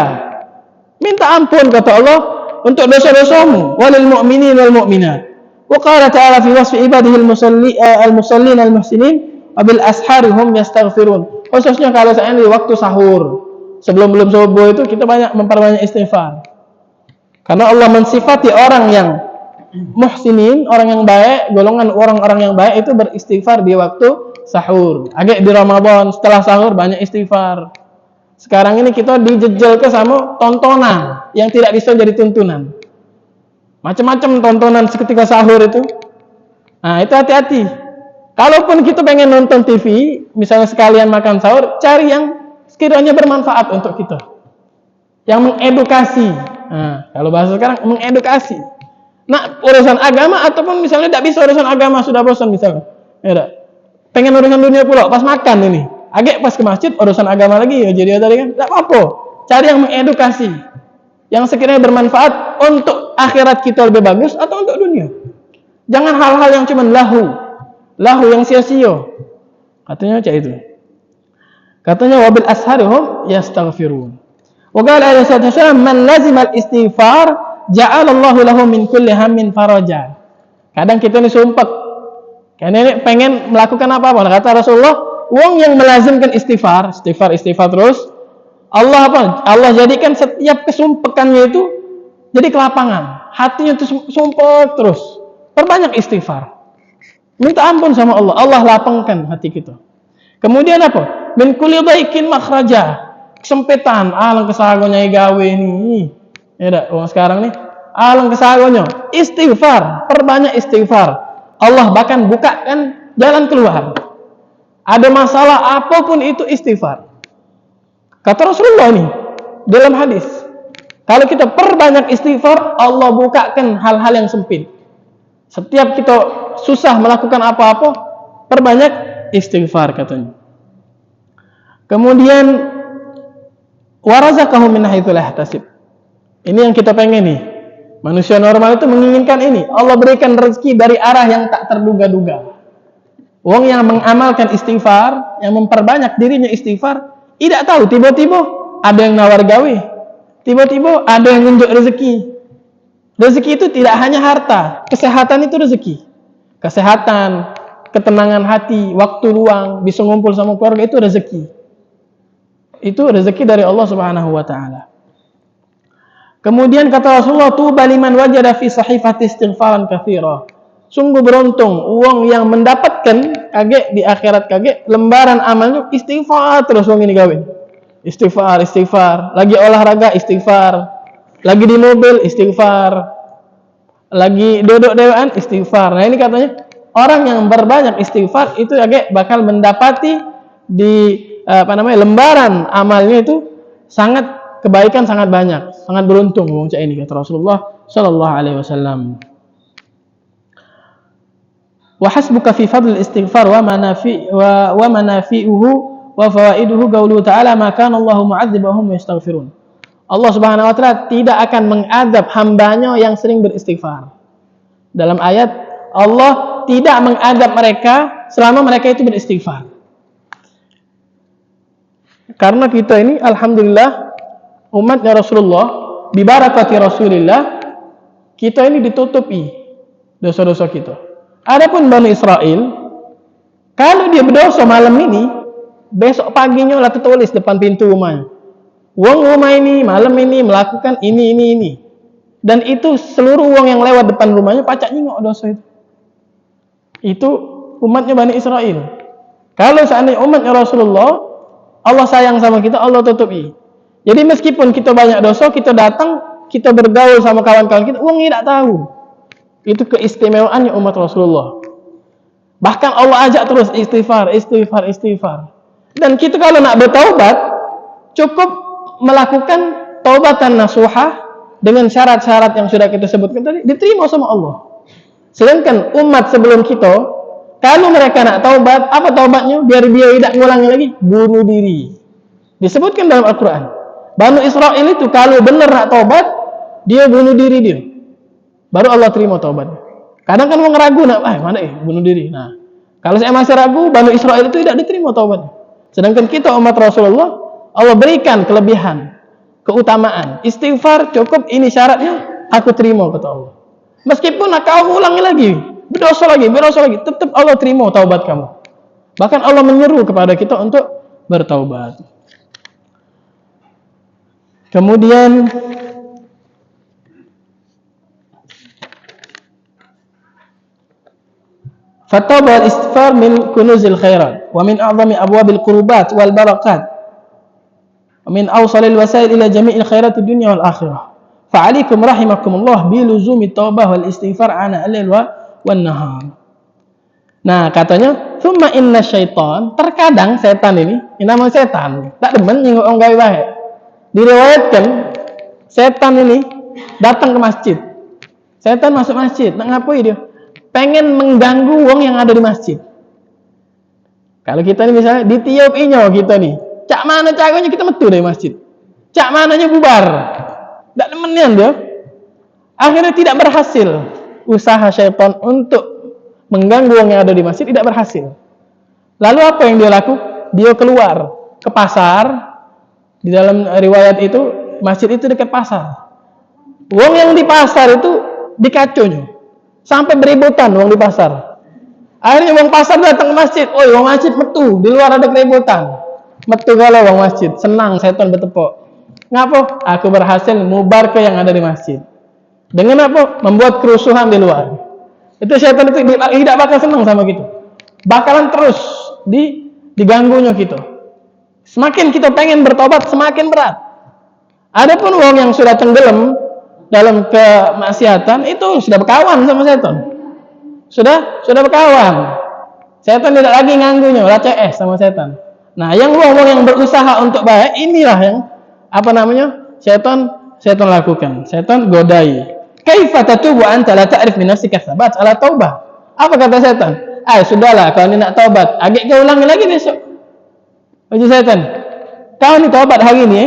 Minta ampun kata Allah untuk dosa-dosamu, walil mu'minin wal mu'minat. Wa qala ta'ala fi wasfi ibadihi al-musallin al-muhsinin wa bil ashari hum yastaghfirun. Khususnya kalau seandainya waktu sahur, sebelum subuh itu kita memperbanyak istighfar. Karena Allah mensifati orang yang muhsinin, orang yang baik, golongan orang-orang yang baik itu beristighfar di waktu sahur. Agak di Ramadan setelah sahur banyak istighfar. Sekarang ini kita dijejel ke sama tontonan yang tidak bisa jadi tuntunan. Macam-macam tontonan seketika sahur itu. Nah, itu hati-hati. Kalaupun kita pengen nonton TV, misalnya sekalian makan sahur, cari yang sekiranya bermanfaat untuk kita. Yang mengedukasi. Nah, kalau bahasa sekarang mengedukasi. Nah, urusan agama ataupun misalnya tidak bisa urusan agama, sudah bosan misalnya. Ya, pengen urusan dunia pula, pas makan ini. Agak pas ke masjid urusan agama lagi ya jadi tadi kan. Tidak apa-apa. Cari yang mengedukasi. Yang sekiranya bermanfaat untuk akhirat kita lebih bagus atau untuk dunia. Jangan hal-hal yang cuma lahu yang sia-sia. Katanya macam itu. Katanya wabil asharihum yastaghfirun. Wa qala alaihi wasallam man lazima al-istighfar ja'ala Allahu lahu min kulli hammin faraja. Kadang kita ini sumpah karena ini pengen melakukan apa-apa. Kata Rasulullah, wong yang melazimkan istighfar terus, Allah apa? Allah jadikan setiap kesumpekannya itu jadi kelapangan. Hatinya itu sumpah terus. Perbanyak istighfar. Minta ampun sama Allah. Allah lapangkan hati kita. Kemudian apa? Min kulli dhaikin makhraja. Kesempitan, alang kesagonya gawe ini. Ya dak, orang sekarang nih, alang kesagonya. Istighfar, perbanyak istighfar. Allah bahkan bukakan jalan keluar. Ada masalah apapun itu istighfar. Kata Rasulullah ini dalam hadis, kalau kita perbanyak istighfar, Allah bukakan hal-hal yang sempit. Setiap kita susah melakukan apa-apa, perbanyak istighfar katanya. Kemudian warazaqahu min haitsu la yahtasib. Ini yang kita pengen nih. Manusia normal itu menginginkan ini. Allah berikan rezeki dari arah yang tak terduga-duga. Wong yang mengamalkan istighfar, yang memperbanyak dirinya istighfar, tidak tahu tiba-tiba ada yang nawar gawe. Tiba-tiba ada yang nunjuk rezeki. Rezeki itu tidak hanya harta, kesehatan itu rezeki. Kesehatan, ketenangan hati, waktu luang, bisa ngumpul sama keluarga itu rezeki. Itu rezeki dari Allah Subhanahu wa taala. Kemudian kata Rasulullah, tuba liman wajada fi sahifati istighfaran katsira. Sungguh beruntung uang yang mendapatkan kage di akhirat kage lembaran amalnya istighfar terus wong ini gawe. Istighfar, lagi olahraga istighfar, lagi di mobil istighfar, lagi duduk dewan istighfar. Nah, ini katanya orang yang berbanyak istighfar itu kage bakal mendapati di lembaran amalnya itu sangat kebaikan sangat banyak, sangat beruntung wong cak ini kata Rasulullah sallallahu alaihi wasallam. Wa hasbuka fi fadl istighfar wa manafi'uhu wa fawaiduhu qauluhu ta'ala ma kana Allahu mu'adzibahum yastaghfirun. Allah Subhanahu wa taala tidak akan mengadab hambanya yang sering beristighfar. Dalam ayat Allah tidak mengadab mereka selama mereka itu beristighfar. Karena kita ini alhamdulillah umatnya Rasulullah, bi barakati Rasulillah, kita ini ditutupi dosa-dosa kita. Adapun Bani Israel, kalau dia berdosa malam ini, besok paginya lah tertulis depan pintu rumahnya. Wong rumah ini malam ini melakukan ini. Dan itu seluruh wong yang lewat depan rumahnya pacak nyingok dosa itu. Itu umatnya Bani Israel. Kalau seandainya umatnya Rasulullah, Allah sayang sama kita, Allah tutupi. Jadi meskipun kita banyak dosa, kita datang, kita bergaul sama kawan-kawan kita, wong tidak tahu. Itu keistimewaannya umat Rasulullah. Bahkan Allah ajak terus istighfar. Dan kita kalau nak bertaubat, cukup melakukan taubatan nasuhah dengan syarat-syarat yang sudah kita sebutkan tadi, diterima sama Allah. Sedangkan umat sebelum kita, kalau mereka nak taubat, apa taubatnya? Biar dia tidak ngulangi lagi, bunuh diri. Disebutkan dalam Al-Quran. Bani Israel itu kalau benar nak taubat, dia bunuh diri dia. Baru Allah terima taubatnya. Kadang kan orang ragu nak, mana bunuh diri. Nah, kalau saya masih ragu, Bani Israel itu tidak diterima taubatnya. Sedangkan kita umat Rasulullah, Allah berikan kelebihan, keutamaan. Istighfar cukup, ini syaratnya, aku terima kata Allah. Meskipun kau ulangi lagi, berdosa lagi, tetap Allah terima taubat kamu. Bahkan Allah menyeru kepada kita untuk bertaubat. Kemudian fatawba al-istighfar min kunuzil khairat wa min a'zami abwabil qurubat wal barakat wa min awsalil wasail ila jami'il khairatid dunya wal akhirah. Fa'alikum rahimakumullah bi luzumi taubah wal istighfar ana al-lail wan nahar. Nah, katanya thumma inna syaitan, terkadang setan ini namanya setan, tak demen nyingok orang gawe bae. Diriwayatkan setan ini datang ke masjid. Setan masuk masjid, nak ngapain dia? Pengen mengganggu wong yang ada di masjid. Kalau kita nih misalnya ditiup inyo kita nih, cak mana caranya kita metu dari masjid? Cak mananya bubar? Tak demenian dia. Akhirnya tidak berhasil. Usaha syaitan untuk mengganggu wong yang ada di masjid tidak berhasil. Lalu apa yang dia lakukan? Dia keluar ke pasar. Di dalam riwayat itu, masjid itu dekat pasar. Wong yang di pasar itu dikacunya. Sampai beributan wong di pasar. Akhirnya wong pasar datang ke masjid. Oh, wong masjid metu, di luar ada keributan. Metu kalau wong masjid, senang setan bertepuk. Ngapa? Aku berhasil mubar ke yang ada di masjid. Dengan apa? Membuat kerusuhan di luar. Itu setan itu tidak bakal senang sama kita. Bakalan terus diganggunya kita. Semakin kita pengen bertobat, semakin berat. Adapun wong yang sudah tenggelam dalam kemaksiatan itu sudah berkawan sama setan. Sudah berkawan. Setan tidak lagi nganggunya, udah CS sama setan. Nah, yang wong yang berusaha untuk baik, inilah yang setan lakukan. Setan godai. Kaifa tatubu anta la ta'rif min nafsika tsabat ala taubah. Apa kata setan? Sudahlah, kalau ini nak taubat, agak kau ulangi lagi besok. Uji setan. Kau ni taubat hari ini,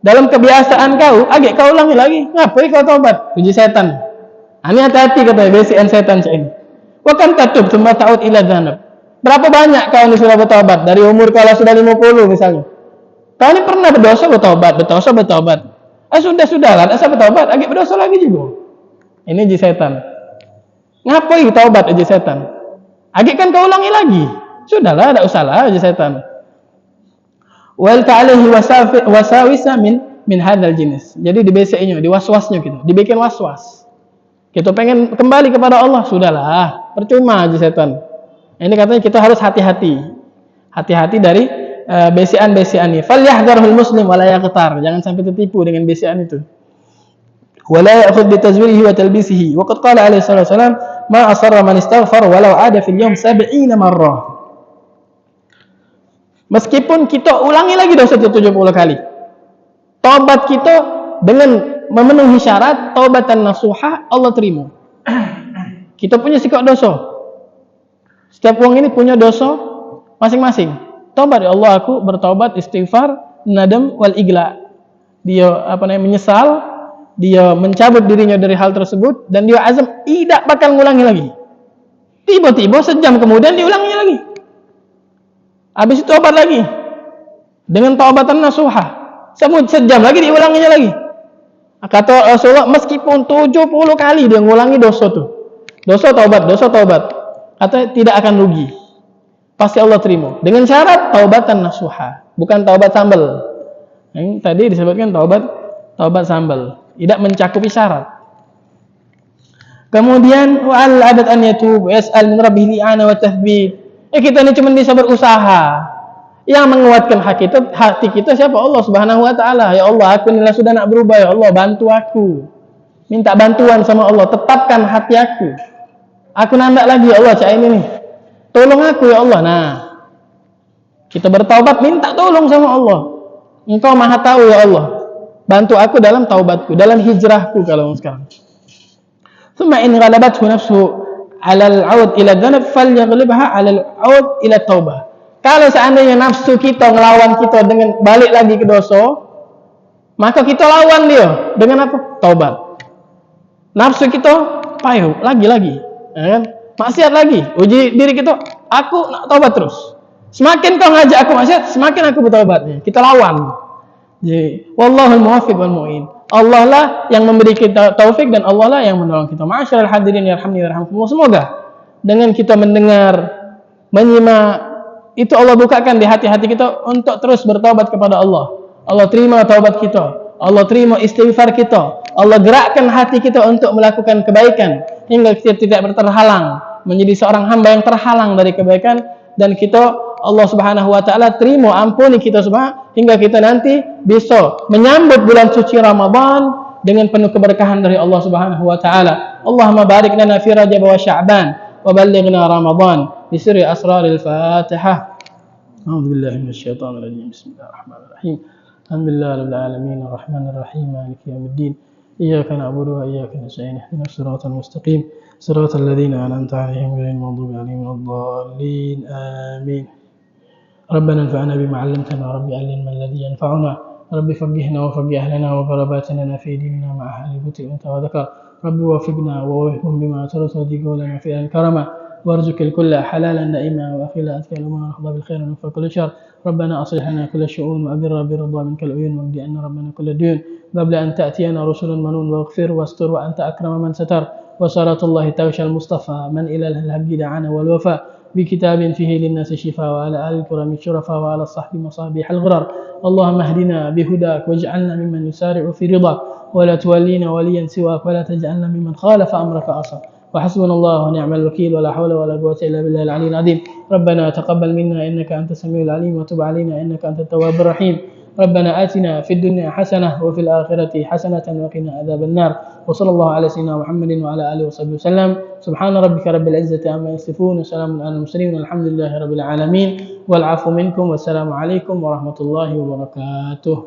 dalam kebiasaan kau, agak kau ulangi lagi. Ngapain kau taubat? Uji setan. Ini hati-hati kata bisikan setan ini. Wa kan tatub tsumma ta'ud ila dzanab. Berapa banyak kau ini sudah bertobat dari umur kalau sudah 50 misalnya. Kau ini pernah berdosa bertobat. Sudahlah, asal bertobat, agak berdosa lagi juga. Ini uji setan. Ngapain taubat uji setan? Agak kan kau ulangi lagi. Sudahlah, tidak usahlah uji setan. Wal ta'alihi wasawisa min hadzal jenis. Jadi dibeseknya, diwaswasnya gitu. Dibikin waswas. Kita pengen kembali kepada Allah, sudahlah, percuma uji setan. Ini katanya kita harus hati-hati. Hati-hati dari besian-besian ini. Falyahdharul muslim wala yaqtar. Jangan sampai tertipu dengan besian itu. Wala ya'khudh bi tazwirihi wa talbisihi. Wa qad qala alaihi salatu wasalam, ma asarra man istaghfar walau ada fil yawm 70 marrah. Meskipun kita ulangi lagi dosa itu 70 kali. Taubat kita dengan memenuhi syarat taubatan nasuha, Allah terima. Kita punya sikap dosa. Setiap orang ini punya dosa masing-masing. Taubat, ya Allah, aku bertobat, istighfar, nadam wal igla. Dia menyesal, dia mencabut dirinya dari hal tersebut dan dia azam tidak bakal ngulangi lagi. Tiba-tiba sejam kemudian diulangi lagi. Habis itu taubat lagi dengan taubatan nasuha. Sejam lagi diulanginya lagi. Kata Rasulullah, meskipun 70 kali dia ngulangi dosa tuh. Dosa taubat. Kata tidak akan rugi. Pasti Allah terima. Dengan syarat taubatan nasuha, bukan taubat sambal. Yang tadi disebutkan taubat sambal, tidak mencakupi syarat. Kemudian wal adat an yatub yas'al min rabbih li'ana wa tathbit. Kita ini cuma bisa berusaha. Yang menguatkan hati kita siapa? Allah Subhanahu wa taala. Ya Allah, aku ini sudah nak berubah, ya Allah, bantu aku. Minta bantuan sama Allah, tetapkan hati aku. Aku nandak lagi, ya Allah, cak ini nih. Tolong aku, ya Allah. Nah, kita bertaubat, minta tolong sama Allah. Engkau Maha tahu, ya Allah. Bantu aku dalam taubatku, dalam hijrahku kalau sekarang. Thumma in ghalabathu nafsuhu 'ala al-'aud ila dhanab falyaghlibha 'ala al-'aud ila taubah. Kalau seandainya nafsu kita ngelawan kita dengan balik lagi ke dosa, maka kita lawan dia dengan apa? Taubat. Nafsu kita payu lagi, ya kan? Maksiat lagi, uji diri kita, aku nak taubat terus. Semakin kau ngajak aku maksiat, semakin aku bertaubatnya. Kita lawan. Jadi, wallahul muwaffiq wal mu'in. Allah lah yang memberi kita taufik dan Allah lah yang menolong kita. Ma'asyiral hadirin yarhamni yarhamkumullah. Semoga dengan kita mendengar, menyimak, itu Allah bukakan di hati-hati kita untuk terus bertaubat kepada Allah. Allah terima taubat kita. Allah terima istighfar kita. Allah gerakkan hati kita untuk melakukan kebaikan hingga kita tidak terhalang menjadi seorang hamba yang terhalang dari kebaikan, dan kita Allah Subhanahu wa taala terima ampuni kita semua hingga kita nanti bisa menyambut bulan suci Ramadan dengan penuh keberkahan dari Allah Subhanahu wa taala. Allahumma barik lana fi Rajab wa Sya'ban wa ballighna Ramadan bi sirri asraril Fatihah. A'udzu billahi minasyaitonir rajim. Bismillahirrahmanirrahim. Alhamdulillahirabbil alamin arrahmanir rahim maliki yaumiddin. إياك نعبد وإياك نستعين اهدنا الصراط المستقيم صراط الذين أنعمت عليهم غير المغضوب عليهم ولا الضالين آمين. ربنا انفعنا بما علمتنا رب علمنا الذي ينفعنا رب فقهنا وفقه أهلنا وقرباتنا في ديننا مع أهل البتء أنت وذكر رب وفقنا ووفقهم بما ترتضي قولنا في الكرم وارزق الكل حلالا دائما وأخلا أذكى الأمور ونحظى بالخير ونفع كل شر ربنا أصلح لنا كل الشؤون وأبر برضا منك العيون واقضي عنا ربنا كل الديون قبل أن تأتينا رسل منون واغفر واستر وأنت أكرم من ستر وصلاة الله تغشى المصطفى من إلى الهب دعانا والوفاء بكتاب فيه للناس شفاء وعلى آل الكرام الشرفاء وعلى الصحب مصابيح الغرر اللهم اهدنا بهداك واجعلنا ممن يسارع في رضاك ولا تولينا وليا سواك ولا تجعلنا ممن خالف أمرك عصى وحسبنا الله ونعم الوكيل ولا حول ولا قوة إلا بالله العلي العظيم ربنا تقبل منا إنك أنت السميع العليم وتب علينا إنك أنت التواب الرحيم ربنا آتنا في الدنيا حسنة وفي الآخرة حسنة وقنا عذاب النار وصلى الله على سيدنا محمد وعلى آله وصحبه وسلم سبحان ربك رب العزة عما يصفون وسلام على المرسلين والحمد لله رب العالمين والعفو منكم والسلام عليكم ورحمة الله وبركاته.